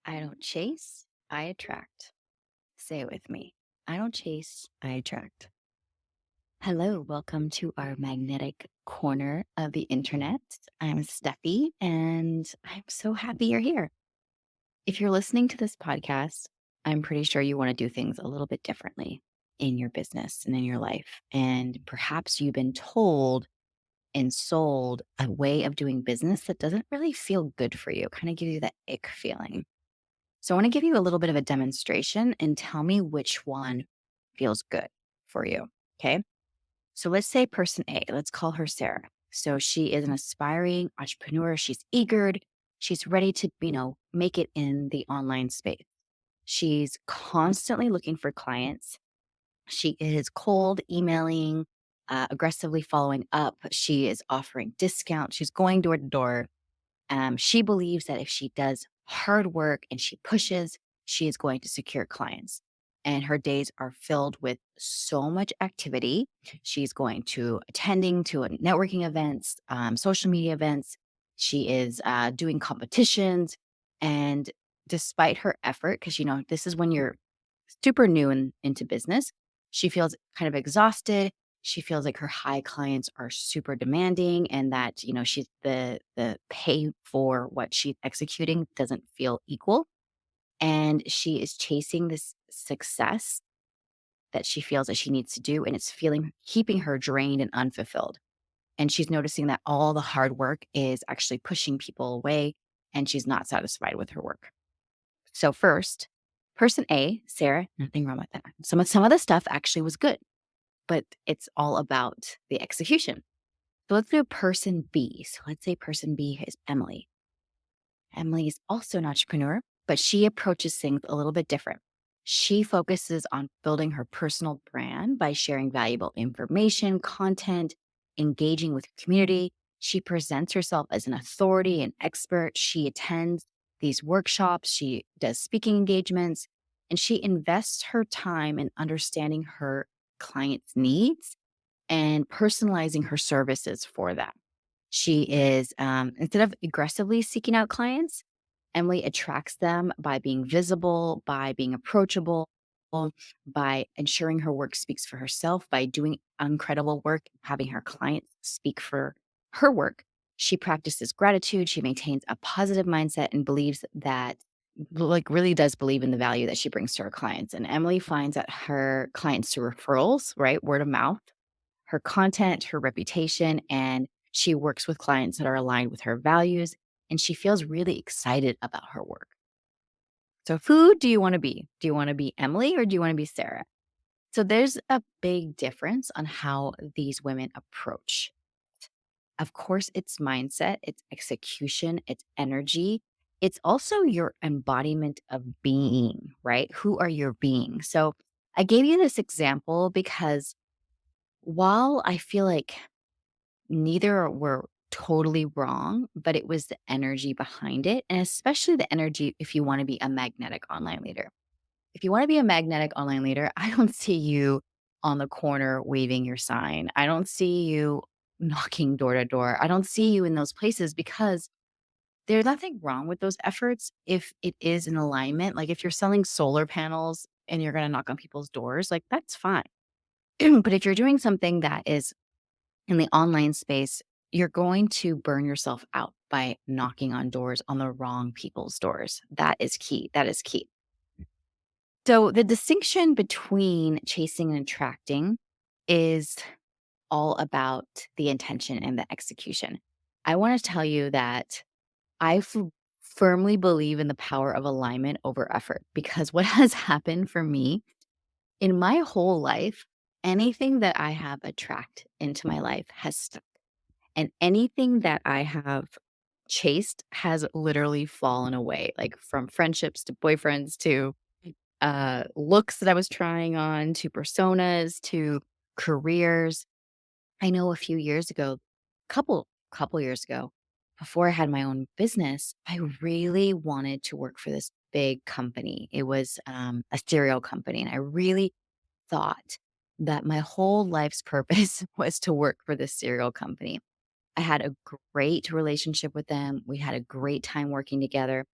I don't chase, I attract. Say it with me. I don't chase, I attract. Hello, welcome to our magnetic corner of the internet. I'm Steffi, and I'm so happy you're here. If you're listening to this podcast, I'm pretty sure you want to do things a little bit differently in your business and in your life. And perhaps you've been told and sold a way of doing business that doesn't really feel good for you, kind of give you that ick feeling. So I want to give you a little bit of a demonstration and tell me which one feels good for you. Okay. So let's say person A, let's call her Sarah. So she is an aspiring entrepreneur. She's eager. She's ready to, make it in the online space. She's constantly looking for clients. She is cold emailing, aggressively following up. She is offering discounts. She's going door to door. She believes that if she does hard work and she pushes, she is going to secure clients. And her days are filled with so much activity. She's going to attending to networking events, social media events. She is doing competitions. And despite her effort, because, this is when you're super new into business, she feels kind of exhausted. She feels like her high clients are super demanding and that, she's the pay for what she's executing doesn't feel equal. And she is chasing this success that she feels that she needs to do. And it's keeping her drained and unfulfilled. And she's noticing that all the hard work is actually pushing people away and she's not satisfied with her work. So first, person A, Sarah, nothing wrong with that. Some of the stuff actually was good, but it's all about the execution. So let's do person B. So let's say person B is Emily. Emily is also an entrepreneur, but she approaches things a little bit different. She focuses on building her personal brand by sharing valuable information, content, engaging with community. She presents herself as an authority, an expert. She attends these workshops, she does speaking engagements, and she invests her time in understanding her clients' needs and personalizing her services for them. She is, instead of aggressively seeking out clients, Emily attracts them by being visible, by being approachable, by ensuring her work speaks for herself, by doing incredible work, having her clients speak for her work. She practices gratitude. She maintains a positive mindset and believes that, like, really does believe in the value that she brings to her clients. And Emily finds that her clients through referrals, right? Word of mouth, her content, her reputation, and she works with clients that are aligned with her values, and she feels really excited about her work. So, who do you want to be? Do you want to be Emily or do you want to be Sarah? So, there's a big difference on how these women approach. Of course, it's mindset, it's execution, it's energy. It's also your embodiment of being, right? Who are your being? So, I gave you this example because while I feel like neither were totally wrong, but it was the energy behind it. And especially the energy if you want to be a magnetic online leader. If you want to be a magnetic online leader, I don't see you on the corner waving your sign. I don't see you knocking door to door. I don't see you in those places because there's nothing wrong with those efforts if it is in alignment. Like if you're selling solar panels and you're going to knock on people's doors, like that's fine. But if you're doing something that is in the online space, you're going to burn yourself out by knocking on doors on the wrong people's doors. That is key. That is key. So, the distinction between chasing and attracting is all about the intention and the execution. I want to tell you that firmly believe in the power of alignment over effort because what has happened for me in my whole life, anything that I have attract into my life has stuck. And anything that I have chased has literally fallen away, like from friendships to boyfriends to looks that I was trying on to personas to careers. I know a few years ago, couple years ago, before I had my own business, I really wanted to work for this big company. It was a cereal company, and I really thought that my whole life's purpose was to work for this cereal company. I had a great relationship with them. We had a great time working together.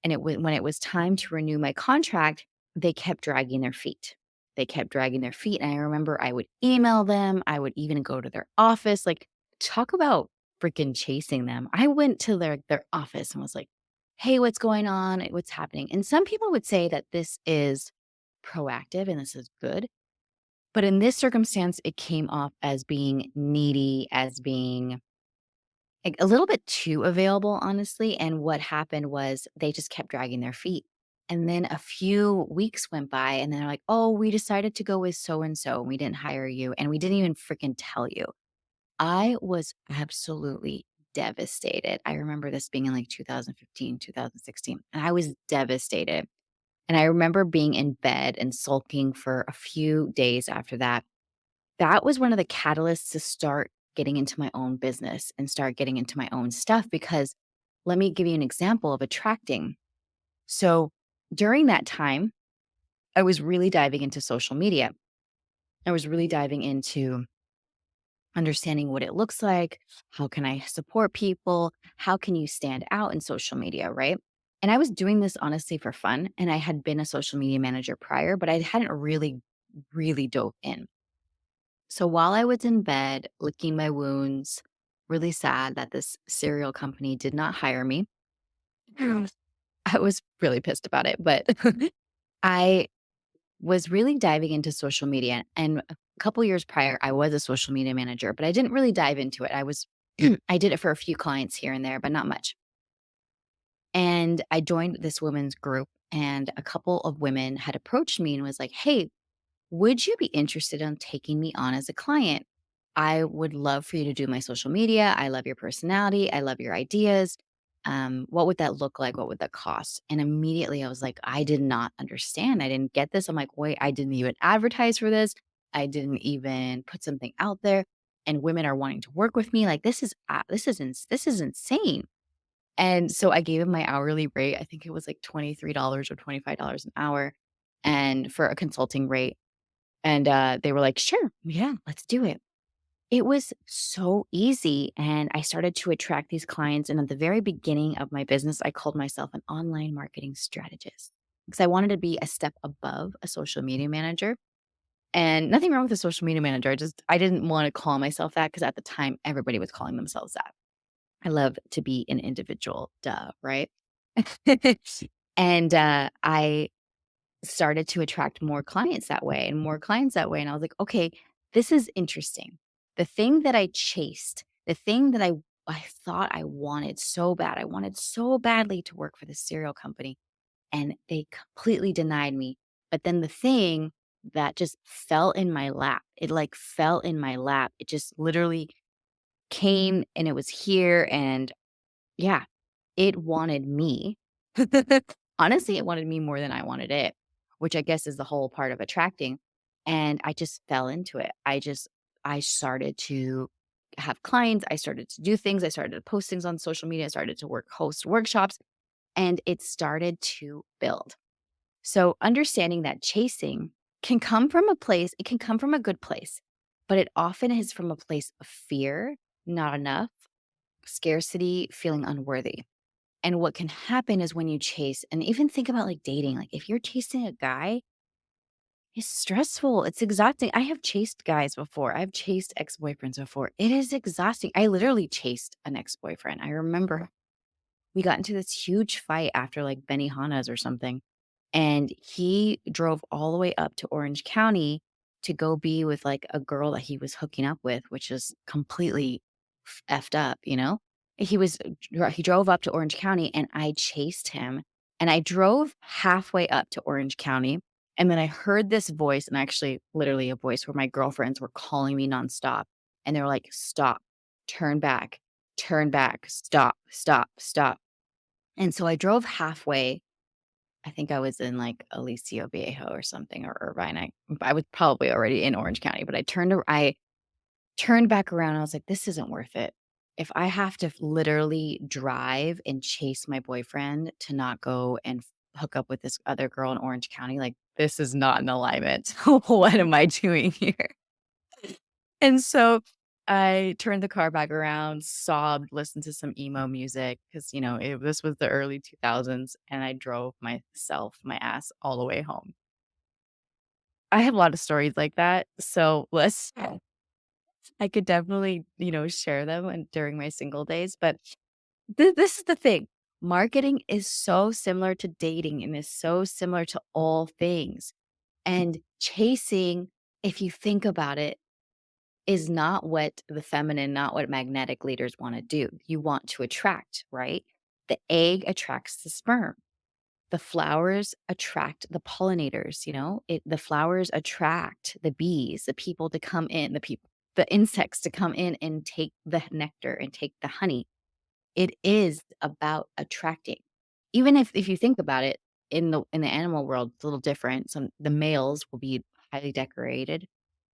And when it was time to renew my contract, they kept dragging their feet. They kept dragging their feet. And I remember I would email them. I would even go to their office. Like, talk about freaking chasing them. I went to their office and was like, hey, what's going on? What's happening? And some people would say that this is proactive and this is good. But in this circumstance, it came off as being needy, as being like a little bit too available, honestly. And what happened was they just kept dragging their feet. And then a few weeks went by, and they're like, oh, we decided to go with so and so. We didn't hire you, and we didn't even freaking tell you. I was absolutely devastated. I remember this being in like 2015, 2016, and I was devastated. And I remember being in bed and sulking for a few days after that. That was one of the catalysts to start getting into my own business and start getting into my own stuff, because let me give you an example of attracting. So during that time, I was really diving into social media. I was really diving into understanding what it looks like. How can I support people? How can you stand out in social media, right? And I was doing this honestly for fun. And I had been a social media manager prior, but I hadn't really dove in. So while I was in bed, licking my wounds, really sad that this cereal company did not hire me, Mm. I was really pissed about it. But I was really diving into social media. And a couple years prior, I was a social media manager, but I didn't really dive into it. I did it for a few clients here and there, but not much. And I joined this women's group, and a couple of women had approached me and was like, hey, would you be interested in taking me on as a client? I would love for you to do my social media. I love your personality. I love your ideas. What would that look like? What would that cost? And immediately I was like, I did not understand. I didn't get this. I'm like, wait, I didn't even advertise for this. I didn't even put something out there. And women are wanting to work with me. Like, this is insane. And so I gave him my hourly rate. I think it was like $23 or $25 an hour, and for a consulting rate. And, they were like, "Sure, yeah, let's do it." It was so easy, and I started to attract these clients, and at the very beginning of my business, I called myself an online marketing strategist, because I wanted to be a step above a social media manager, and nothing wrong with a social media manager, I didn't wanna call myself that, because at the time, everybody was calling themselves that. I love to be an individual, duh, right? And, I started to attract more clients that way and more clients that way. And I was like, okay, this is interesting. The thing that I chased, the thing that I thought I wanted so bad, I wanted so badly to work for the cereal company, and they completely denied me. But then the thing that just fell in my lap, it like fell in my lap. It just literally came and it was here. And yeah, it wanted me. Honestly, it wanted me more than I wanted it, which I guess is the whole part of attracting. And I just fell into it. I started to have clients. I started to do things. I started to post things on social media. I started to host workshops, and it started to build. So understanding that chasing can come from a place, it can come from a good place, but it often is from a place of fear, not enough, scarcity, feeling unworthy. And what can happen is when you chase, and even think about like dating, like if you're chasing a guy, it's stressful. It's exhausting. I have chased guys before. I've chased ex-boyfriends before. It is exhausting. I literally chased an ex-boyfriend. I remember we got into this huge fight after like Benihana's or something. And he drove all the way up to Orange County to go be with like a girl that he was hooking up with, which is completely effed up, you know? He drove up to Orange County, and I chased him, and I drove halfway up to Orange County. And then I heard this voice, and actually literally a voice where my girlfriends were calling me nonstop. And they were like, stop, turn back, stop, stop, stop. And so I drove halfway. I think I was in like Alicio Viejo or something, or Irvine. I was probably already in Orange County, but I turned back around. I was like, this isn't worth it. If I have to literally drive and chase my boyfriend to not go and hook up with this other girl in Orange County, like this is not in alignment. What am I doing here? And so I turned the car back around, sobbed, listened to some emo music because, this was the early 2000s, and I drove my ass all the way home. I have a lot of stories like that, so I could definitely, share them during my single days, but this is the thing. Marketing is so similar to dating and is so similar to all things. And chasing, if you think about it, is not what the feminine, not what magnetic leaders want to do. You want to attract, right? The egg attracts the sperm. The flowers attract the pollinators, the flowers attract the bees, the people to come in, the insects to come in and take the nectar and take the honey. It is about attracting. Even if you think about it, in the animal world, it's a little different. The males will be highly decorated.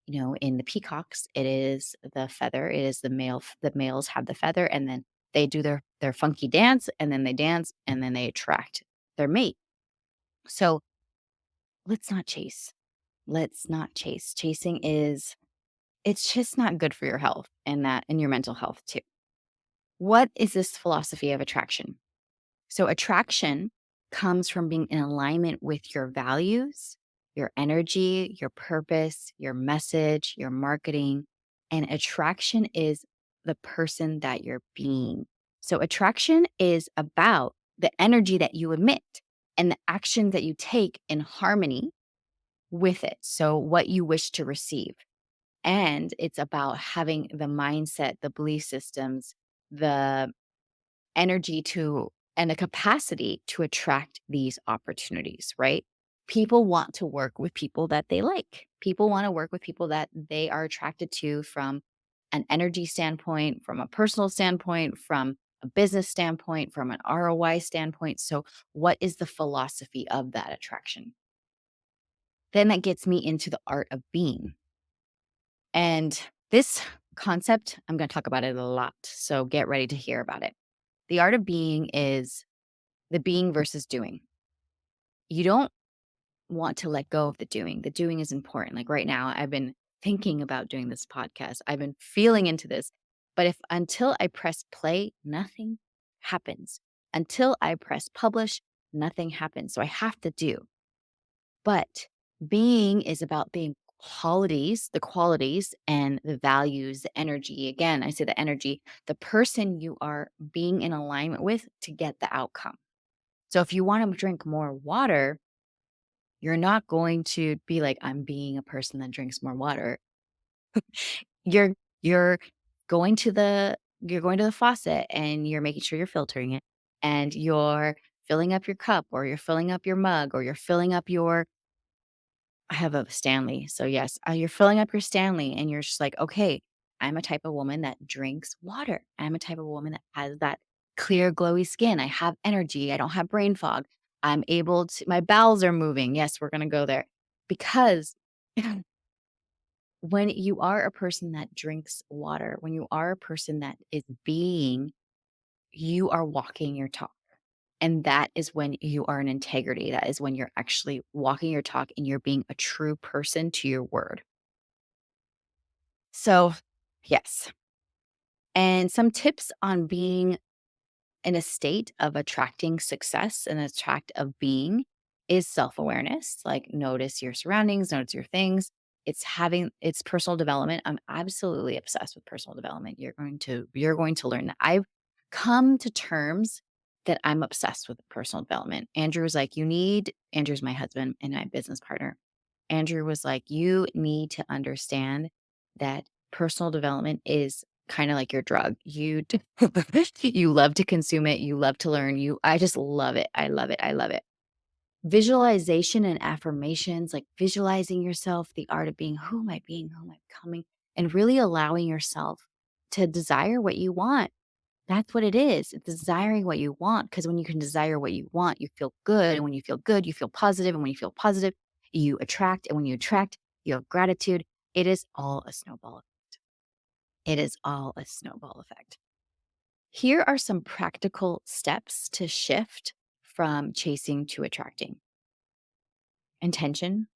In the peacocks, it is the feather. It is the males have the feather, and then they do their funky dance, and then they dance, and then they attract their mate. So let's not chase. Let's not chase. Chasing is it's just not good for your health and your mental health too. What is this philosophy of attraction? So, attraction comes from being in alignment with your values, your energy, your purpose, your message, your marketing. And attraction is the person that you're being. So, attraction is about the energy that you emit and the action that you take in harmony with it. So, what you wish to receive. And it's about having the mindset, the belief systems, the energy to and a capacity to attract these opportunities, right? People want to work with people that they like. People want to work with people that they are attracted to from an energy standpoint, from a personal standpoint, from a business standpoint, from an ROI standpoint. So, what is the philosophy of that attraction? Then that gets me into the art of being. And this concept, I'm going to talk about it a lot. So, get ready to hear about it. The art of being is the being versus doing. You don't want to let go of the doing. The doing is important. Like right now, I've been thinking about doing this podcast. I've been feeling into this. But if until I press play, nothing happens. Until I press publish, nothing happens. So I have to do. But being is about being the qualities and the values, the energy. Again, I say the energy, the person you are being in alignment with to get the outcome. So if you want to drink more water, you're not going to be like, I'm being a person that drinks more water. You're you're going to the faucet and you're making sure you're filtering it and you're filling up your cup or you're filling up your mug or you're filling up your I have a Stanley. So yes, you're filling up your Stanley and you're just like, okay, I'm a type of woman that drinks water. I'm a type of woman that has that clear, glowy skin. I have energy. I don't have brain fog. I'm able to, my bowels are moving. Yes, we're going to go there because when you are a person that drinks water, when you are a person that is being, you are walking your talk. And that is when you are in integrity. That is when you're actually walking your talk and you're being a true person to your word. So, yes. And some tips on being in a state of attracting success and attract of being is self-awareness. Like notice your surroundings, notice your things. It's personal development. I'm absolutely obsessed with personal development. You're going to learn that. I've come to terms that I'm obsessed with personal development. Andrew's my husband and my business partner. Andrew was like, you need to understand that personal development is kind of like your drug. You love to consume it, you love to learn. I just love it. I love it. I love it. Visualization and affirmations, like visualizing yourself, the art of being, who am I being? Who am I becoming? And really allowing yourself to desire what you want. That's what it is. It's desiring what you want. Because when you can desire what you want, you feel good. And when you feel good, you feel positive. And when you feel positive, you attract. And when you attract, you have gratitude. It is all a snowball. It is all a snowball effect. Here are some practical steps to shift from chasing to attracting: intention,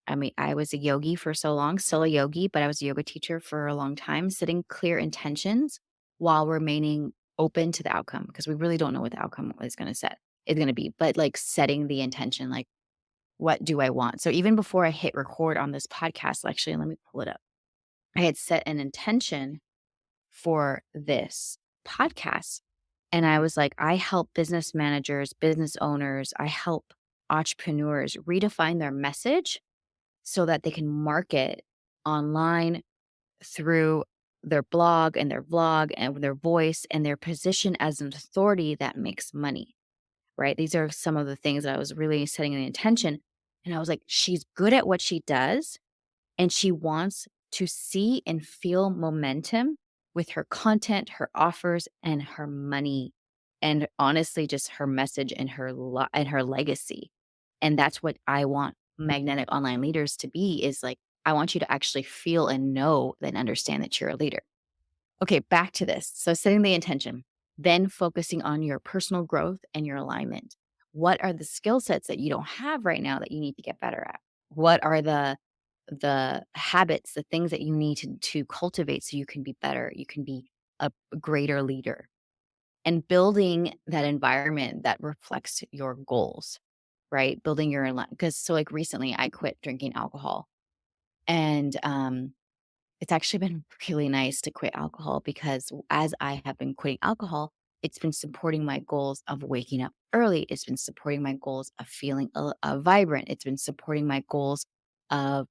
I mean, I was a yogi for so long, still a yogi, but I was a yoga teacher for a long time, setting clear intentions while remaining open to the outcome because we really don't know what the outcome is going to be, but like setting the intention, like, what do I want? So even before I hit record on this podcast, actually, let me pull it up. I had set an intention for this podcast. And I was like, I help business managers, business owners, I help entrepreneurs redefine their message so that they can market online through their blog and their vlog and their voice and their position as an authority that makes money, right? These are some of the things that I was really setting the intention. And I was like, she's good at what she does and she wants to see and feel momentum with her content, her offers, and her money, and honestly, just her message and and her legacy. And that's what I want magnetic online leaders to be. Is like I want you to actually feel and know and understand that you're a leader. Okay, back to this. So setting the intention, then focusing on your personal growth and your alignment. What are the skill sets that you don't have right now that you need to get better at? What are the habits, the things that you need to cultivate so you can be better, you can be a greater leader, and building that environment that reflects your goals, right? Building your because so like recently I quit drinking alcohol and it's actually been really nice to quit alcohol because as I have been quitting alcohol, it's been supporting my goals of waking up early. It's been supporting my goals of feeling vibrant. It's been supporting my goals of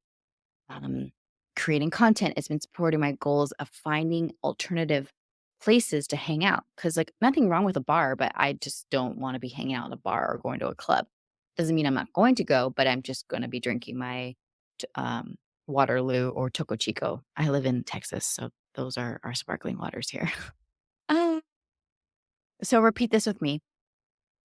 um, creating content. It's been supporting my goals of finding alternative places to hang out. Cause like nothing wrong with a bar, but I just don't want to be hanging out in a bar or going to a club. Doesn't mean I'm not going to go, but I'm just going to be drinking my um, Waterloo or Toco Chico. I live in Texas, so those are our sparkling waters here. Uh, so repeat this with me.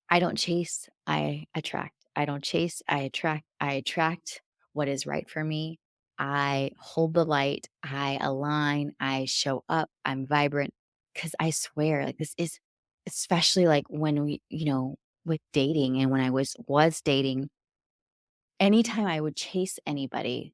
I don't chase, I attract. I don't chase, I attract. I attract what is right for me. I hold the light. I align. I show up. I'm vibrant. Cause I swear, like this is especially like when with dating and when I was dating, anytime I would chase anybody,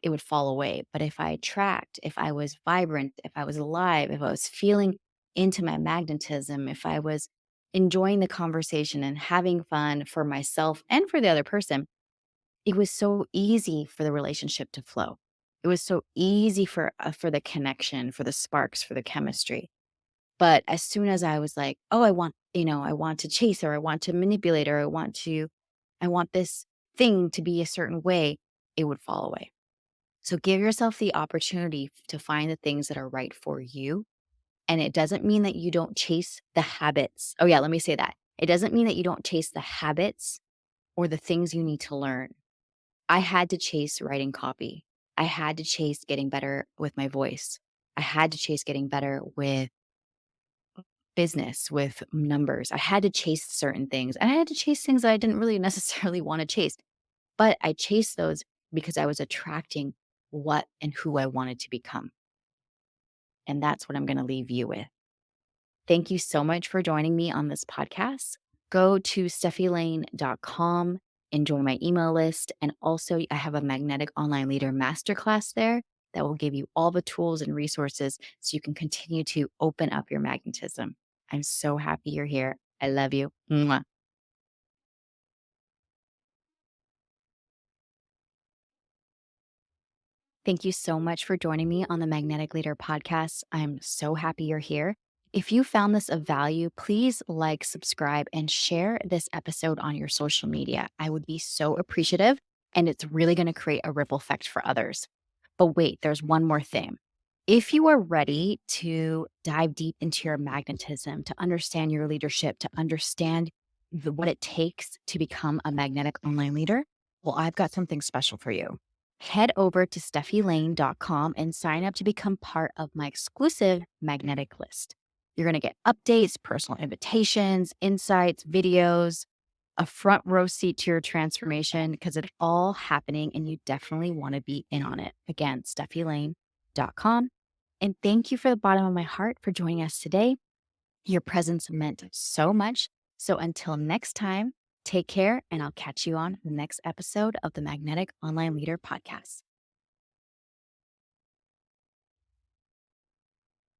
it would fall away. But if I attract, if I was vibrant, if I was alive, if I was feeling into my magnetism, if I was enjoying the conversation and having fun for myself and for the other person, it was so easy for the relationship to flow. It was so easy for the connection, for the sparks, for the chemistry. But as soon as I was like, oh, I want to chase or I want to manipulate or I want this thing to be a certain way, it would fall away. So give yourself the opportunity to find the things that are right for you. And it doesn't mean that you don't chase the habits. Oh, yeah, let me say that. It doesn't mean that you don't chase the habits or the things you need to learn. I had to chase writing copy. I had to chase getting better with my voice. I had to chase getting better with business, with numbers. I had to chase certain things. And I had to chase things that I didn't really necessarily want to chase. But I chased those because I was attracting what and who I wanted to become. And that's what I'm going to leave you with. Thank you so much for joining me on this podcast. Go to steffilane.com and join my email list. And also, I have a Magnetic Online Leader Masterclass there that will give you all the tools and resources so you can continue to open up your magnetism. I'm so happy you're here. I love you. Mwah. Thank you so much for joining me on the Magnetic Leader podcast. I'm so happy you're here. If you found this of value, please like, subscribe, and share this episode on your social media. I would be so appreciative, and it's really going to create a ripple effect for others. But wait, there's one more thing. If you are ready to dive deep into your magnetism, to understand your leadership, to understand what it takes to become a magnetic online leader, well, I've got something special for you. Head over to steffilane.com and sign up to become part of my exclusive magnetic list. You're going to get updates, personal invitations, insights, videos, a front row seat to your transformation because it's all happening and you definitely want to be in on it. Again, steffilane.com. And thank you for the bottom of my heart for joining us today. Your presence meant so much. So until next time, Take care, and I'll catch you on the next episode of the Magnetic Online Leader podcast.